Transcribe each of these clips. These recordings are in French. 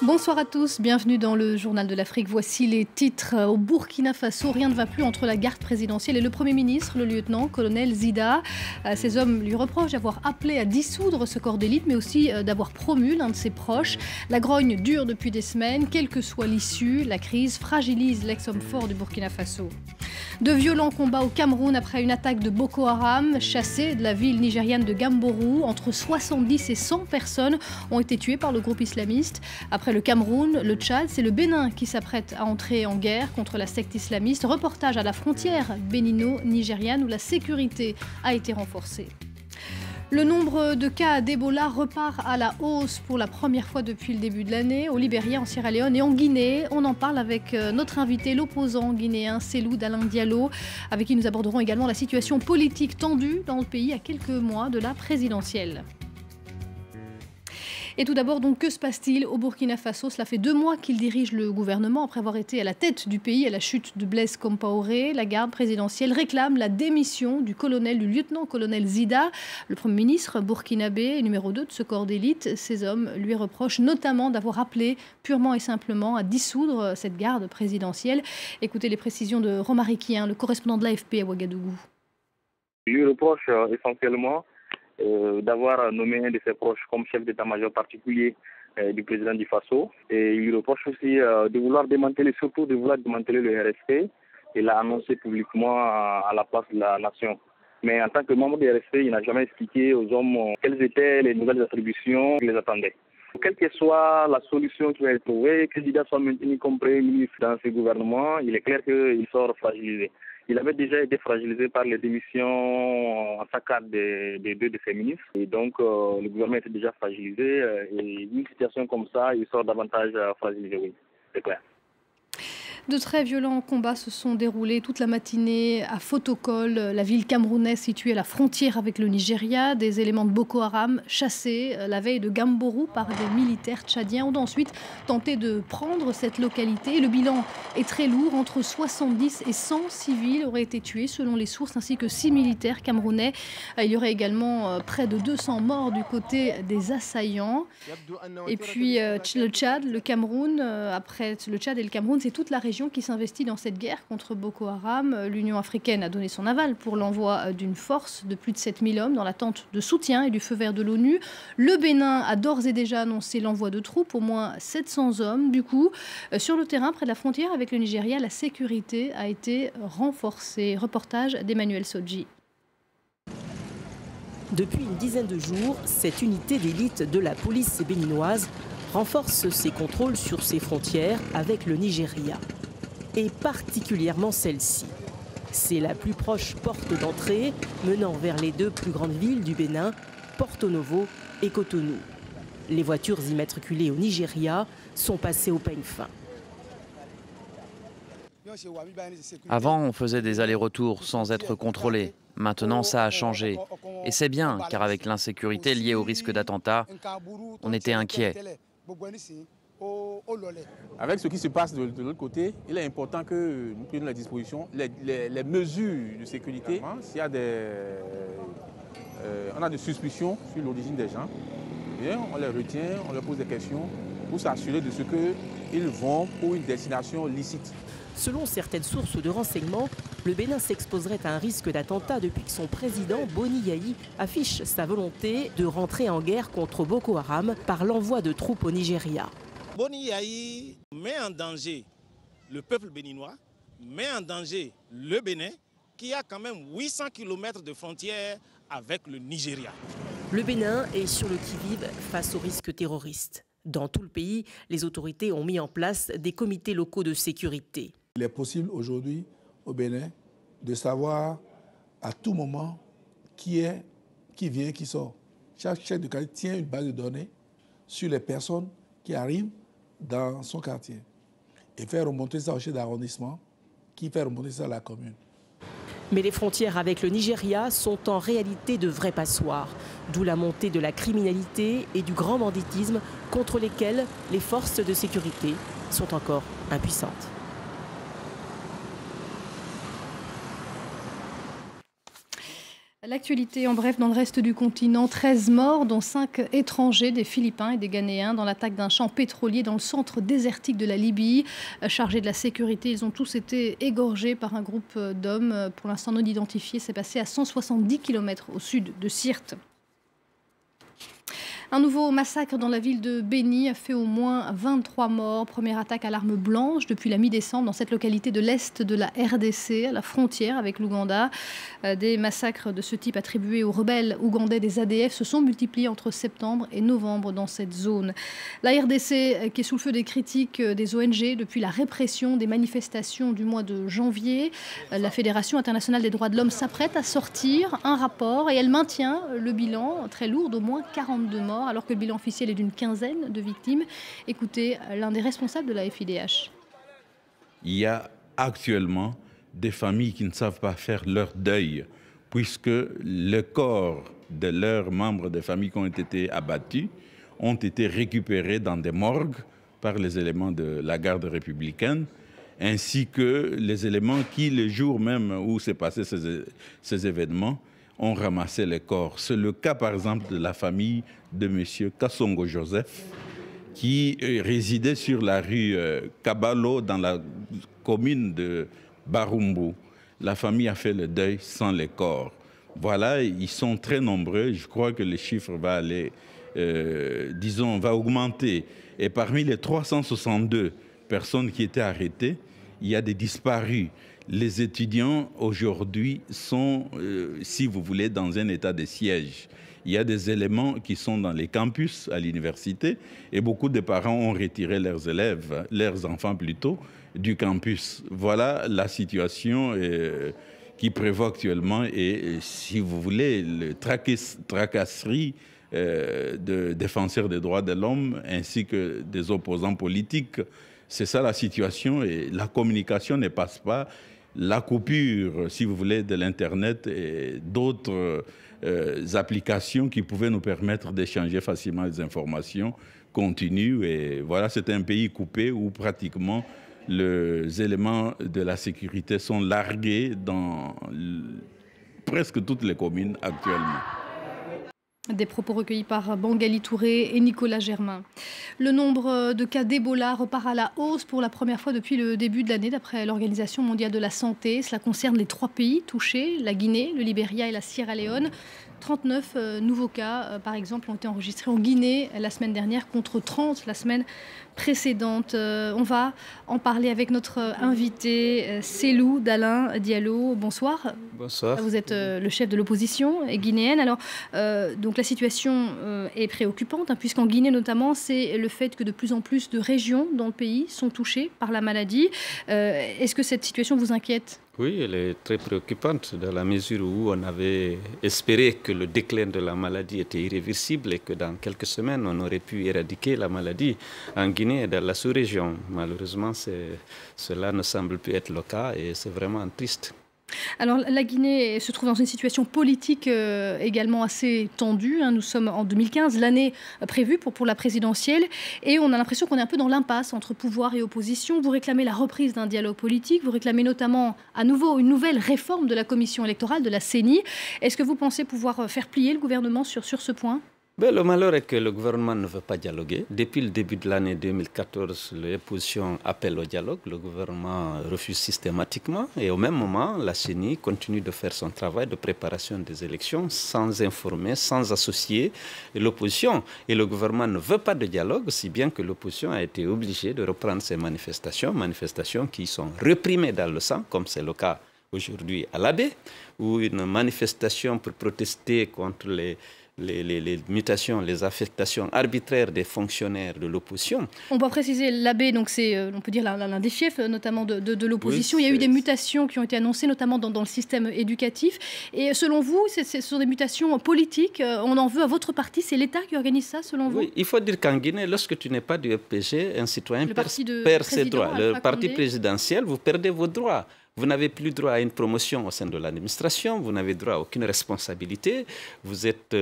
Bonsoir à tous, bienvenue dans le Journal de l'Afrique. Voici les titres. Au Burkina Faso, rien ne va plus entre la garde présidentielle et le Premier ministre, le lieutenant-colonel Zida. Ces hommes lui reprochent d'avoir appelé à dissoudre ce corps d'élite, mais aussi d'avoir promu l'un de ses proches. La grogne dure depuis des semaines, quelle que soit l'issue. La crise fragilise l'ex-homme fort du Burkina Faso. De violents combats au Cameroun après une attaque de Boko Haram. Chassés de la ville nigériane de Gamborou, entre 70 et 100 personnes ont été tuées par le groupe islamiste. Après le Cameroun, le Tchad, c'est le Bénin qui s'apprête à entrer en guerre contre la secte islamiste. Reportage à la frontière bénino-nigériane où la sécurité a été renforcée. Le nombre de cas d'Ebola repart à la hausse pour la première fois depuis le début de l'année, au Libéria, en Sierra Leone et en Guinée. On en parle avec notre invité, l'opposant guinéen Cellou Dalein Diallo, avec qui nous aborderons également la situation politique tendue dans le pays à quelques mois de la présidentielle. Et tout d'abord, donc, que se passe-t-il au Burkina Faso? Cela fait 2 mois qu'il dirige le gouvernement après avoir été à la tête du pays à la chute de Blaise Compaoré. La garde présidentielle réclame la démission du lieutenant-colonel Zida, le Premier ministre burkinabé, numéro 2 de ce corps d'élite. Ces hommes lui reprochent notamment d'avoir appelé purement et simplement à dissoudre cette garde présidentielle. Écoutez les précisions de Romaric Kien, le correspondant de l'AFP à Ouagadougou. Il lui reproche essentiellement d'avoir nommé un de ses proches comme chef d'état-major particulier du président du Faso. Et il lui reproche aussi de vouloir démanteler le RSP. Il l'a annoncé publiquement à la place de la nation. Mais en tant que membre du RSP, il n'a jamais expliqué aux hommes quelles étaient les nouvelles attributions qui les attendaient. Quelle que soit la solution qui va être trouvée, que Zida soit maintenu comme Premier ministre dans ce gouvernement, il est clair qu'il sort fragilisé. Il avait déjà été fragilisé par les démissions en saccade des 2 de ses ministres. Et donc, le gouvernement était déjà fragilisé. Et une situation comme ça, il sort davantage fragilisé, oui, c'est clair. De très violents combats se sont déroulés toute la matinée à Fotokol, la ville camerounaise située à la frontière avec le Nigeria. Des éléments de Boko Haram chassés la veille de Gamborou par des militaires tchadiens ont ensuite tenté de prendre cette localité. Le bilan est très lourd, entre 70 et 100 civils auraient été tués selon les sources, ainsi que 6 militaires camerounais. Il y aurait également près de 200 morts du côté des assaillants. Et puis le Tchad, le Cameroun, après le Tchad et le Cameroun, c'est toute la région qui s'investit dans cette guerre contre Boko Haram. L'Union africaine a donné son aval pour l'envoi d'une force de plus de 7000 hommes dans l'attente de soutien et du feu vert de l'ONU. Le Bénin a d'ores et déjà annoncé l'envoi de troupes, au moins 700 hommes. Du coup, sur le terrain, près de la frontière avec le Nigeria, la sécurité a été renforcée. Reportage d'Emmanuel Sodji. Depuis une dizaine de jours, cette unité d'élite de la police béninoise renforce ses contrôles sur ses frontières avec le Nigeria. Et particulièrement celle-ci. C'est la plus proche porte d'entrée menant vers les 2 plus grandes villes du Bénin, Porto Novo et Cotonou. Les voitures immatriculées au Nigeria sont passées au peigne fin. Avant, on faisait des allers-retours sans être contrôlés. Maintenant, ça a changé. Et c'est bien, car avec l'insécurité liée au risque d'attentat, on était inquiets. Avec ce qui se passe de l'autre côté, il est important que nous prenions la disposition, les mesures de sécurité. S'il y a on a des suspicions sur l'origine des gens, bien, on les retient, on leur pose des questions pour s'assurer de ce qu'ils vont pour une destination licite. Selon certaines sources de renseignement, le Bénin s'exposerait à un risque d'attentat depuis que son président, Boni Yayi, affiche sa volonté de rentrer en guerre contre Boko Haram par l'envoi de troupes au Nigeria. Boni Yayi met en danger le peuple béninois, met en danger le Bénin, qui a quand même 800 km de frontière avec le Nigeria. Le Bénin est sur le qui-vive face au risque terroriste. Dans tout le pays, les autorités ont mis en place des comités locaux de sécurité. Il est possible aujourd'hui au Bénin de savoir à tout moment qui vient, qui sort. Chaque chef de quartier tient une base de données sur les personnes qui arrivent dans son quartier et faire remonter ça au chef d'arrondissement qui fait remonter ça à la commune. Mais les frontières avec le Nigeria sont en réalité de vraies passoires, d'où la montée de la criminalité et du grand banditisme contre lesquels les forces de sécurité sont encore impuissantes. L'actualité en bref dans le reste du continent, 13 morts dont 5 étrangers, des Philippins et des Ghanéens dans l'attaque d'un champ pétrolier dans le centre désertique de la Libye. Chargés de la sécurité, ils ont tous été égorgés par un groupe d'hommes pour l'instant non identifiés. C'est passé à 170 km au sud de Sirte. Un nouveau massacre dans la ville de Beni a fait au moins 23 morts. Première attaque à l'arme blanche depuis la mi-décembre dans cette localité de l'Est de la RDC, à la frontière avec l'Ouganda. Des massacres de ce type attribués aux rebelles ougandais des ADF se sont multipliés entre septembre et novembre dans cette zone. La RDC qui est sous le feu des critiques des ONG depuis la répression des manifestations du mois de janvier. La Fédération internationale des droits de l'homme s'apprête à sortir un rapport et elle maintient le bilan très lourd d'au moins 42 morts, alors que le bilan officiel est d'une quinzaine de victimes. Écoutez l'un des responsables de la FIDH. Il y a actuellement des familles qui ne savent pas faire leur deuil, puisque le corps de leurs membres des familles qui ont été abattus ont été récupérés dans des morgues par les éléments de la garde républicaine, ainsi que les éléments qui, le jour même où s'est passé ces événements, ont ramassé les corps. C'est le cas, par exemple, de la famille de M. Kassongo Joseph, qui résidait sur la rue Kabalo, dans la commune de Barumbu. La famille a fait le deuil sans les corps. Voilà, ils sont très nombreux. Je crois que le chiffre va aller, va augmenter. Et parmi les 362 personnes qui étaient arrêtées, il y a des disparus. Les étudiants aujourd'hui sont, si vous voulez, dans un état de siège. Il y a des éléments qui sont dans les campus à l'université et beaucoup de parents ont retiré leurs élèves, leurs enfants plutôt, du campus. Voilà la situation qui prévaut actuellement et, si vous voulez, le tracasserie de défenseurs des droits de l'homme ainsi que des opposants politiques. C'est ça la situation et la communication ne passe pas. La coupure, si vous voulez, de l'Internet et d'autres applications qui pouvaient nous permettre d'échanger facilement des informations continuent. Et voilà, c'est un pays coupé où pratiquement les éléments de la sécurité sont largués dans presque toutes les communes actuellement. Des propos recueillis par Bangali Touré et Nicolas Germain. Le nombre de cas d'Ebola repart à la hausse pour la première fois depuis le début de l'année, d'après l'Organisation mondiale de la santé. Cela concerne les 3 pays touchés, la Guinée, le Libéria et la Sierra Leone. 39 nouveaux cas, par exemple, ont été enregistrés en Guinée la semaine dernière contre 30 la semaine précédente. On va en parler avec notre invité, Cellou Dalein Diallo. Bonsoir. Bonsoir. Vous êtes le chef de l'opposition guinéenne. Alors, donc la situation est préoccupante, puisqu'en Guinée notamment, c'est le fait que de plus en plus de régions dans le pays sont touchées par la maladie. Est-ce que cette situation vous inquiète ? Oui, elle est très préoccupante dans la mesure où on avait espéré que le déclin de la maladie était irréversible et que dans quelques semaines, on aurait pu éradiquer la maladie en Guinée et dans la sous-région. Malheureusement, cela ne semble plus être le cas et c'est vraiment triste. Alors la Guinée se trouve dans une situation politique également assez tendue. Nous sommes en 2015, l'année prévue pour la présidentielle, et on a l'impression qu'on est un peu dans l'impasse entre pouvoir et opposition. Vous réclamez la reprise d'un dialogue politique, vous réclamez notamment à nouveau une nouvelle réforme de la commission électorale, de la CENI. Est-ce que vous pensez pouvoir faire plier le gouvernement sur ce point ? Le malheur est que le gouvernement ne veut pas dialoguer. Depuis le début de l'année 2014, l'opposition appelle au dialogue. Le gouvernement refuse systématiquement. Et au même moment, la CENI continue de faire son travail de préparation des élections sans informer, sans associer l'opposition. Et le gouvernement ne veut pas de dialogue, si bien que l'opposition a été obligée de reprendre ces manifestations qui sont réprimées dans le sang, comme c'est le cas aujourd'hui à l'Abbé, où une manifestation pour protester contre les mutations, les affectations arbitraires des fonctionnaires de l'opposition. On peut préciser, l'Abbé, donc c'est, on peut dire, l'un des fiefs notamment de l'opposition. Oui, il y a eu des mutations qui ont été annoncées, notamment dans le système éducatif. Et selon vous, ce sont des mutations politiques. On en veut à votre parti. C'est l'État qui organise ça, selon vous ? Oui, il faut dire qu'en Guinée, lorsque tu n'es pas du FPG, un citoyen perd ses droits. Le parti présidentiel, vous perdez vos droits. Vous n'avez plus droit à une promotion au sein de l'administration, vous n'avez droit à aucune responsabilité, vous êtes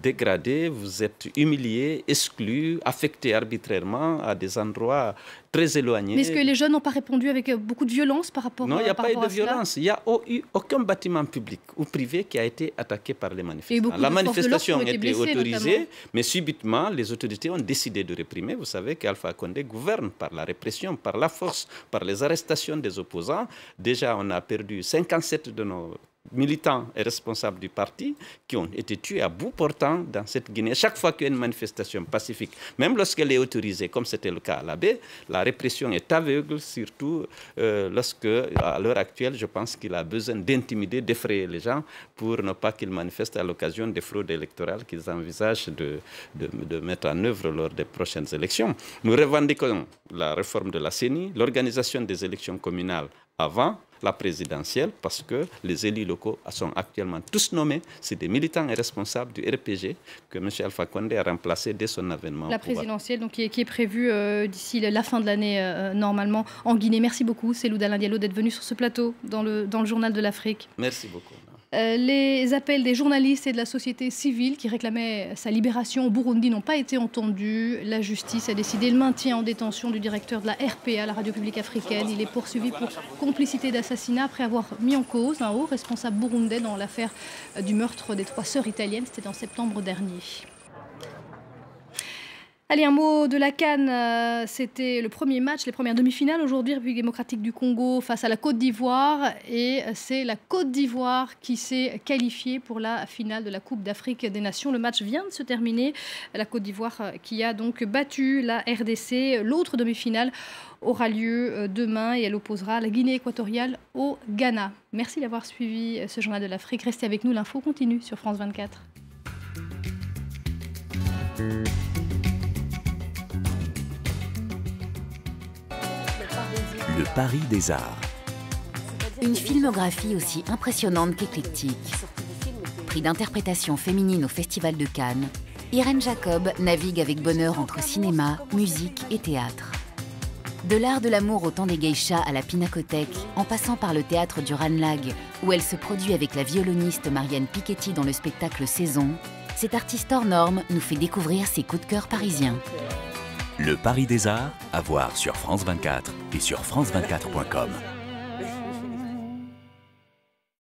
dégradé, vous êtes humilié, exclu, affecté arbitrairement à des endroits très éloigné. Mais est-ce que les jeunes n'ont pas répondu avec beaucoup de violence par rapport à cela? Non, il n'y a pas eu de violence. Il n'y a eu aucun bâtiment public ou privé qui a été attaqué par les manifestants. La manifestation était autorisée, mais subitement, les autorités ont décidé de réprimer. Vous savez qu'Alpha Condé gouverne par la répression, par la force, par les arrestations des opposants. Déjà, on a perdu 57 de nos militants et responsables du parti qui ont été tués à bout portant dans cette Guinée. Chaque fois qu'il y a une manifestation pacifique, même lorsqu'elle est autorisée, comme c'était le cas à la baie, la répression est aveugle, surtout lorsque, à l'heure actuelle, je pense qu'il a besoin d'intimider, d'effrayer les gens pour ne pas qu'ils manifestent à l'occasion des fraudes électorales qu'ils envisagent de mettre en œuvre lors des prochaines élections. Nous revendiquons la réforme de la CENI, l'organisation des élections communales avant la présidentielle, parce que les élus locaux sont actuellement tous nommés. C'est des militants et responsables du RPG que M. Alpha Condé a remplacé dès son avènement. La présidentielle donc, qui est prévue d'ici la fin de l'année, normalement, en Guinée. Merci beaucoup, Cellou Dalein Diallo, d'être venu sur ce plateau dans le Journal de l'Afrique. Merci beaucoup. Les appels des journalistes et de la société civile qui réclamaient sa libération au Burundi n'ont pas été entendus. La justice a décidé le maintien en détention du directeur de la RPA, la radio publique africaine. Il est poursuivi pour complicité d'assassinat après avoir mis en cause un haut responsable burundais dans l'affaire du meurtre des 3 sœurs italiennes. C'était en septembre dernier. Allez, un mot de la CAN. C'était le premier match, les premières demi-finales aujourd'hui, République démocratique du Congo face à la Côte d'Ivoire. Et c'est la Côte d'Ivoire qui s'est qualifiée pour la finale de la Coupe d'Afrique des Nations. Le match vient de se terminer. La Côte d'Ivoire qui a donc battu la RDC. L'autre demi-finale aura lieu demain et elle opposera la Guinée équatoriale au Ghana. Merci d'avoir suivi ce journal de l'Afrique. Restez avec nous, l'info continue sur France 24. Le Paris des Arts. Une filmographie aussi impressionnante qu'éclectique. Prix d'interprétation féminine au Festival de Cannes, Irène Jacob navigue avec bonheur entre cinéma, musique et théâtre. De l'art de l'amour au temps des geishas à la Pinacothèque, en passant par le théâtre du Ranlag, où elle se produit avec la violoniste Marianne Piketty dans le spectacle Saison, cette artiste hors norme nous fait découvrir ses coups de cœur parisiens. Le Paris des Arts, à voir sur France 24 et sur France24.com.